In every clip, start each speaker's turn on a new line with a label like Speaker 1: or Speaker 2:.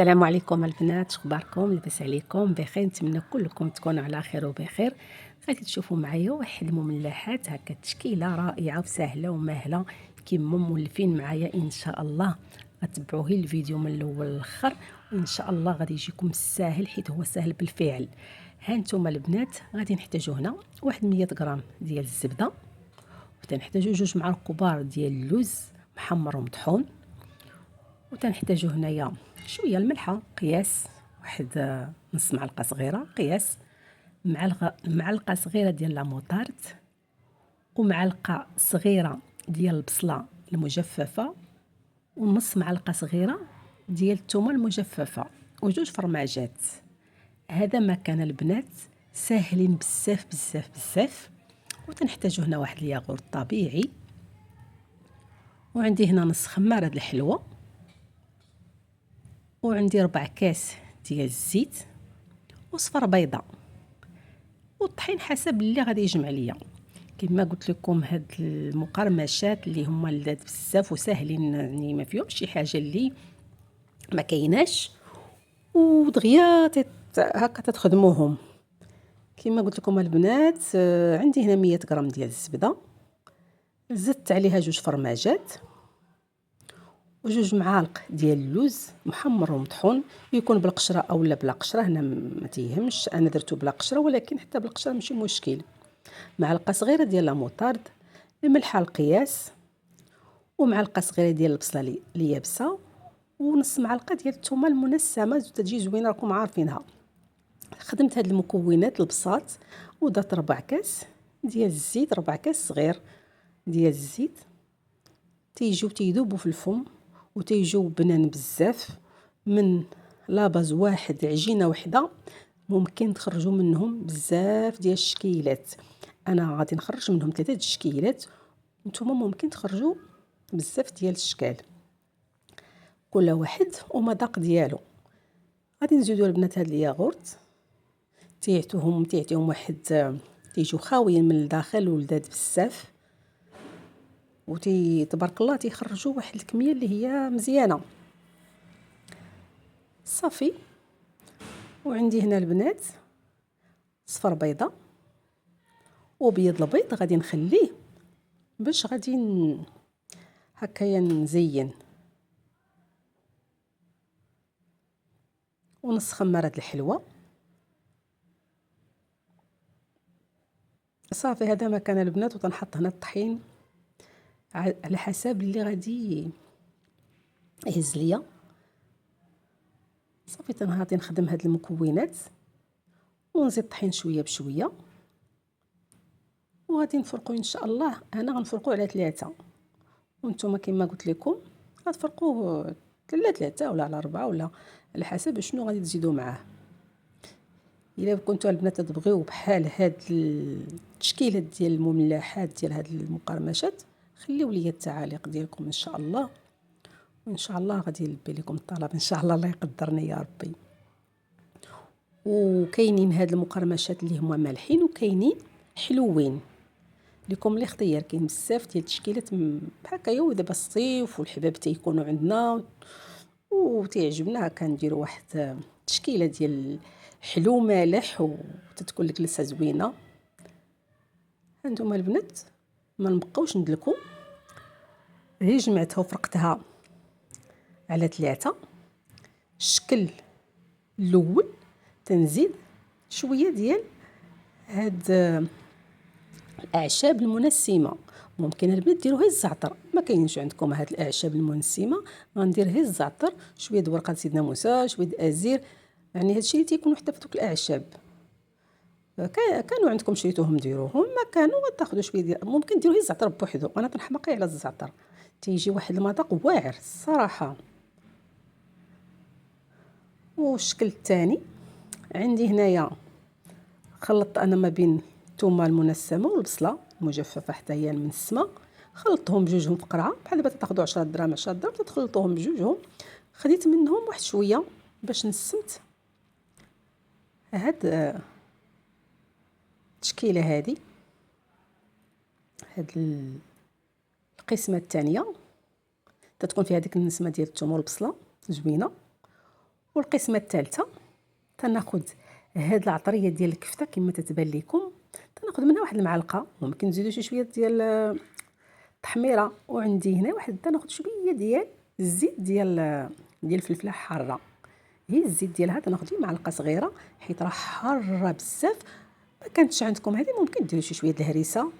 Speaker 1: السلام عليكم البنات، شخباركم؟ لاباس عليكم؟ بخير؟ نتمنى كلكم تكونوا على خير وبخير. غادي تشوفوا معايا واحد المملحات هكا، تشكيله رائعه وسهله وماهله كيما مولفين معايا ان شاء الله. غتبعوا غير الفيديو من الاول للاخر وان شاء الله غادي يجيكم ساهل، حيت هو سهل بالفعل. ها نتوما البنات غادي نحتاجوا هنا واحد 100 غرام ديال الزبده، وتنحتاجوا 2 معالق كبار ديال اللوز محمر ومطحون، وتنحتاجوا هنايا شويه الملحه قياس، واحد نص معلقه صغيره قياس، معلقه صغيره ديال لا موطارد، ومعلقه صغيره ديال البصله المجففه، ونص معلقه صغيره ديال الثومه المجففه، وجوج فرماجات. هذا ما كان البنات ساهلين بزاف بزاف بزاف. وتنحتاجوا هنا واحد الياغورت طبيعي، وعندي هنا نص خماره د الحلوه، وعندي 4 كاس ديال الزيت، وصفر بيضه، والطحين حسب اللي غادي يجمع ليا. كما قلت لكم هاد المقرمشات اللي هما لذاذ بزاف وساهلين، يعني ما فيهمش شي حاجه اللي ما كايناش، ودغيا هكا تخدموهم. كما قلت لكم البنات، عندي هنا 100 غرام ديال الزبده، زدت عليها 2 فرماجات، و2 معالق ديال اللوز محمر ومطحون، يكون بالقشره او لا بلا قشره، هنا ما تيهمش، انا درتو بلا قشره ولكن حتى بالقشره ماشي مشكل. معلقه صغيره ديال لا موطارد، الملحه القياس، ومعلقه صغيره ديال البصله اليابسه، ونص معلقه ديال الثومه المنسمه تجي زوينه، راكم عارفينها. خدمت هاد المكونات البساط، ودرت 4 كاس ديال الزيت، 4 كاس صغير ديال الزيت، تيجيو تيذوبوا في الفم وتيجيو بنان بزاف. من لاباز واحد، عجينه وحده، ممكن تخرجوا منهم بزاف ديال الشكيلات. انا غادي نخرج منهم 3 الشكيلات، نتوما ممكن تخرجوا بزاف ديال الاشكال، كل واحد ومذاق ديالو. غادي نزيدوا البنات هاد الياغورت، تيعطيهم واحد، تيجيو خاويين من الداخل ولذاذ بزاف، تبارك الله تيخرجوا واحد الكميه اللي هي مزيانه صافي. وعندي هنا البنات صفر بيضه وبيض البيض، غادي نخليه باش غادي هكايا نزين، ونص خماره الحلوه صافي. هذا ما كان البنات، وتنحط هنا الطحين على حسب اللي غادي يهز ليا صافي. غادي نخدم هاد المكونات ونزيد الطحين شويه بشويه، وغادي نفرقوا ان شاء الله. انا غنفرقوا على 3، وانتم كما قلت لكم غتفرقوه 3 ولا على 4 ولا على حسب شنو غادي تزيدوا معاه. الا كنتوا البنات تبغيو بحال هاد التشكيله ديال المملحات ديال هاد المقرمشات، خليو لي التعاليق ديالكم ان شاء الله، وان شاء الله غادي يلبي لكم الطلب ان شاء الله. الله يقدرني يا ربي. وكاينين هاد المقرمشات اللي هما مالحين، وكاينين حلوين، لكم الاختيار. كاين بزاف ديال التشكيلات هكايا، ودابا الصيف والحباب تيكونوا عندنا وتيعجبنا هكا نديروا واحد التشكيله ديال حلو مالح وتتكون لك لسه زوينه. هانتوما البنات ما نبقاوش ندلكم، هي جمعتها وفرقتها على 3. الشكل الاول تنزيد شويه ديال هاد الاعشاب المنسمه، ممكن البنات ديروا غير الزعتر، ما كاينش عندكم هاد الاعشاب المنسمه غندير غير الزعتر، شويه د ورقه سيدنا موسى، شويه د ازير، يعني هادشي اللي تيكونوا حتى في دوك الاعشاب. كانوا عندكم شريتوهم ديروهم، ما كانوا غتاخذوا شويه ديال، ممكن ديروا غير الزعتر بوحدو. انا تنحماقي على الزعتر، تيجي واحد المذاق واعر الصراحه. والشكل الثاني عندي هنايا خلطت انا ما بين الثومه المنسمه والبصله المجففه حتى هي المنسمه، خلطتهم بجوجهم في قرعه بحال دابا تاخذوا 10 دراهم 10 دراهم تخلطوهم بجوجهم. خديت منهم واحد شويه باش نسمت هاد التشكيله هذه، هاد القسمه الثانيه تتكون فيها ديك النسمه ديال الثوم والبصله زوينه. والقسمه الثالثه تناخذ هاد العطريه ديال الكفته كما تتبان لكم، تناخذ منها واحد المعلقه، ممكن نزيدو شي شويه ديال التحميره، وعندي هنا واحد تناخذ شويه ديال الزيت ديال الفلفله حاره. هي الزيت ديالها تناخذ فيه معلقه صغيره حيت راه حاره بزاف. ما كانتش عندكم هذه ممكن ديروا شي شويه الهريسه،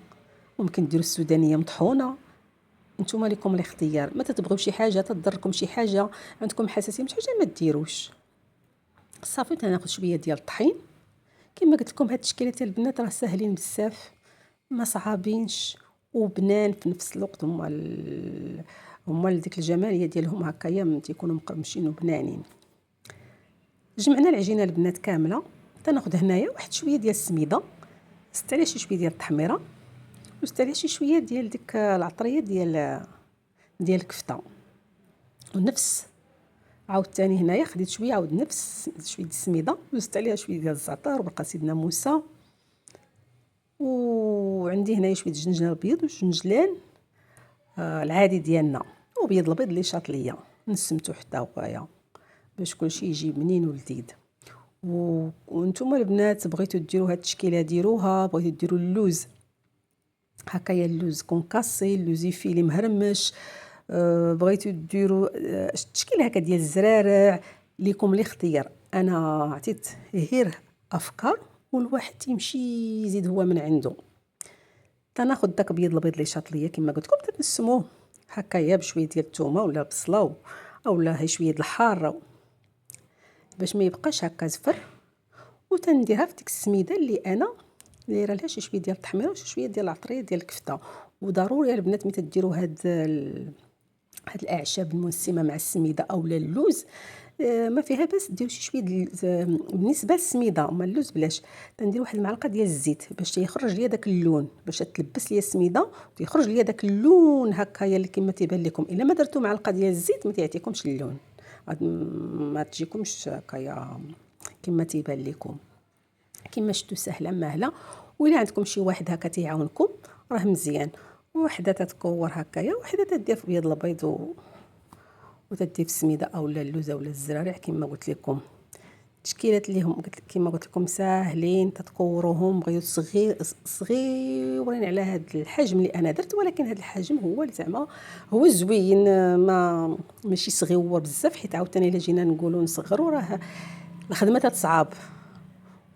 Speaker 1: ممكن ديروا السودانيه مطحونه، نتوما لكم الاختيار. ما تتبغيو شي حاجه تضركم شي حاجه، عندكم حساسيه من شي حاجه ما ديروش. صافي تناخذ شويه ديال الطحين. كما قلت لكم هاد التشكيلات البنات راه ساهلين بزاف، ما صعابينش وبنان في نفس الوقت. هما ديك الجماليه ديالهم هكايا تيكونوا مقرمشين وبنانين. جمعنا العجينه البنات كامله. تناخذ هنايا واحد شويه ديال السميده، زدت عليها شي شويه ديال التحميره، وزدت عليها شي شويه ديال ديك العطريه ديال الكفته. ونفس عاوتاني هنايا خديت شويه عاود نفس شويه ديال السميده، وزدت عليها شويه ديال الزعتر وبقى سيدنا موسى. وعندي هنايا شويه الجنجله البيض والجنجلان العادي ديالنا، وبيض البيض اللي شاط ليا نسمتو حتى هويا باش كلشي يجي بنين ولذيذ. وانتم البنات بغيتو ديروا هاد التشكيله ديروها، بغيتو ديروا اللوز هكايا اللوز كونكاسي، اللوز يفيلي مهرمش، بغيتو ديروا التشكيله هكا ديال الزرارع، ليكم الاختيار. انا عطيت غير افكار والواحد تيمشي يزيد هو من عنده. تناخذ داك بيض البيض اللي شاط ليا كما قلت لكم، تنسموه هكايا بشويه ديال الثومه ولا البصله اولا هي شويه الحاره باش ما يبقاش هكا زفر. وتنديرها في ديك السميده اللي انا دايره لها شي شويه ديال التحميره وشي شويه ديال العطريه ديال الكفته. وضروري البنات ملي تديروا هاد الاعشاب المنسمه مع السميده اولا اللوز، ما فيها باس ديروا شي شويه بالنسبه للسميده. اما اللوز بلاش. تندير واحد المعلقه ديال الزيت باش تيخرج ليا داك اللون، باش تلبس ليا السميده وتيخرج ليا داك اللون هكايا اللي كما تيبان لكم. الا ما درتو معلقه ديال الزيت ما تيعطيكمش اللون، ما تجيكمش هكايا كما تيبان لكم. كما شفتوا سهله ماهله. وإلا عندكم شي واحد هكا تيعاونكم راه مزيان. وحده تتكور هكايا وحده تدير في بيض البيض وتدير في السميده اولا اللوز اولا الزرارع كما قلت لكم. التشكيلات اللي هم كما قلت لكم ساهلين تتكوروهم، بغيو صغيورين على هذا الحجم اللي انا درت، ولكن هذا الحجم هو اللي زعما هو زوين، ما ماشي صغيور بزاف، حيت عاوتاني الا جينا نقولوا نصغروا راه الخدمه تصعب،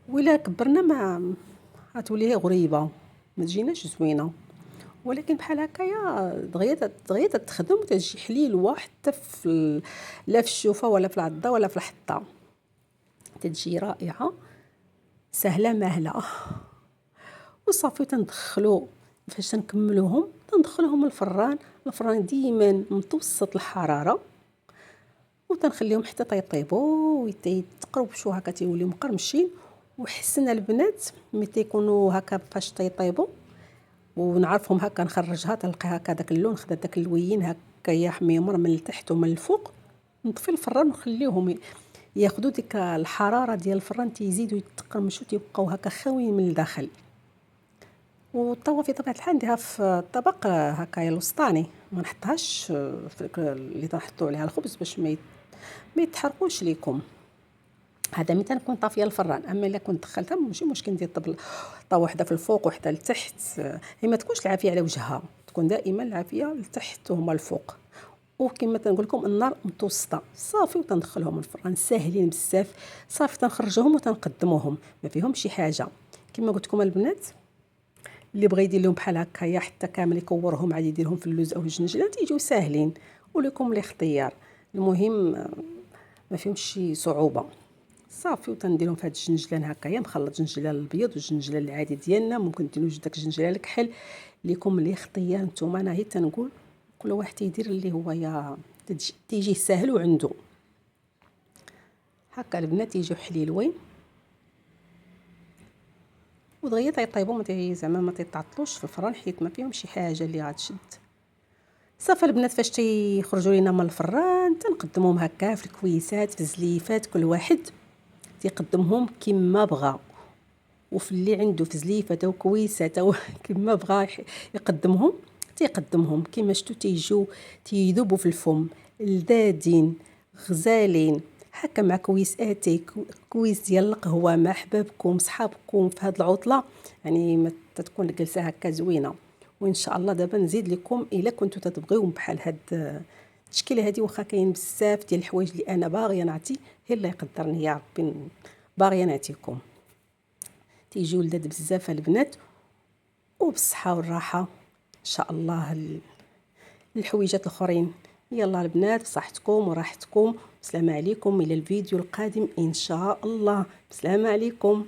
Speaker 1: وإلا كبرنا ما غتولي غريبه ما تجيناش زوينه. ولكن بحال هكايا دغيا تخدم وتجي حليلوه حتى في لا في الشوفه ولا في العضه ولا في الحطه، تتجي رائعه سهله ماهله. وصافي تندخلو فاش تنكملوهم تندخلهم الفران ديما متوسط الحراره، وتنخليهم حتى تيطيبوا ويتقربشوا هكا تيوليو مقرمشين. وحسنا البنات ملي تيكونوا هكا فاش تيطيبوا ونعرفهم هكا نخرجها تلقى هكا داك اللون خدا داك اللوين هكا حميمر من التحت ومن الفوق، نطفي الفران ونخليهم ياخذوا ديك الحراره ديال الفران تيزيدوا يتقرمشوا تيبقاو هكا خاويين من الداخل. والطاوه في طبيعه الحال نديرها في الطبق هكايا الوسطاني، ما نحطهاش في اللي تنحطوا عليها الخبز باش ما يتحرقوش ليكم. هذا متى نكون طافيه الفران. اما الا كنت دخلتها ماشي مشكل ندير طاوه وحده في الفوق وحده لتحت، هي ما تكونش العافيه على وجهها، تكون دائما العافيه لتحت وهما الفوق. وكما تنقول لكم النار متوسطه صافي، وتندخلهم الفران ساهلين بزاف. صافي تنخرجوهم وتنقدموهم ما فيهم شي حاجه. كما قلت لكم البنات اللي بغى يدير لهم بحال هكايا حتى كامل يكورهم عادي يديرهم في اللوز او الجنجله تيجيو ساهلين، ولكم الاختيار. المهم ما فيهمش شي صعوبه. صافي وتنديرهم في هاد الجنجلان هكايا مخلط جنجلان البيض والجنجلان العادي ديالنا، ممكن ديروا داك الجنجلان الكحل ليكم الاختيار نتوما. انا هي تنقول كل واحد تيدير اللي هو يا تيجي ساهل وعنده هكا. البنات تيجيو حليلوين ودغيا تيطيبوا زعما ما تيتعطلوش في الفران حيت ما فيهم شي حاجه اللي غتشد. صافي البنات فاش تيخرجوا لينا من الفران تنقدموهم هكا في الكويسات في الزليفات، كل واحد تيقدمهم كما بغى، وفي اللي عنده في زليفه او كويسه او كما بغى يقدمهم تيقدمهم. كما شفتوا تيجيو تيذوبوا في الفم لذاذين غزالين هكا مع كويس اتاي، كويس ديال القهوه مع حبابكم صحابكم في هذه العطله، يعني ما تكون الجلسه هكا زوينه. وان شاء الله دابا نزيد لكم الا كنتو تتبغيو بحال هاد التشكيله هذه، واخا كاين بزاف ديال الحوايج اللي انا باغيه نعطي، هي الله يقدرني يا ربي باغيه نعطيكم. تيجيو لذاذ بزاف البنات، وبالصحه والراحه ان شاء الله. الحويجات الاخرين يلا البنات بصحتكم وراحتكم، السلام عليكم، الى الفيديو القادم ان شاء الله، السلام عليكم.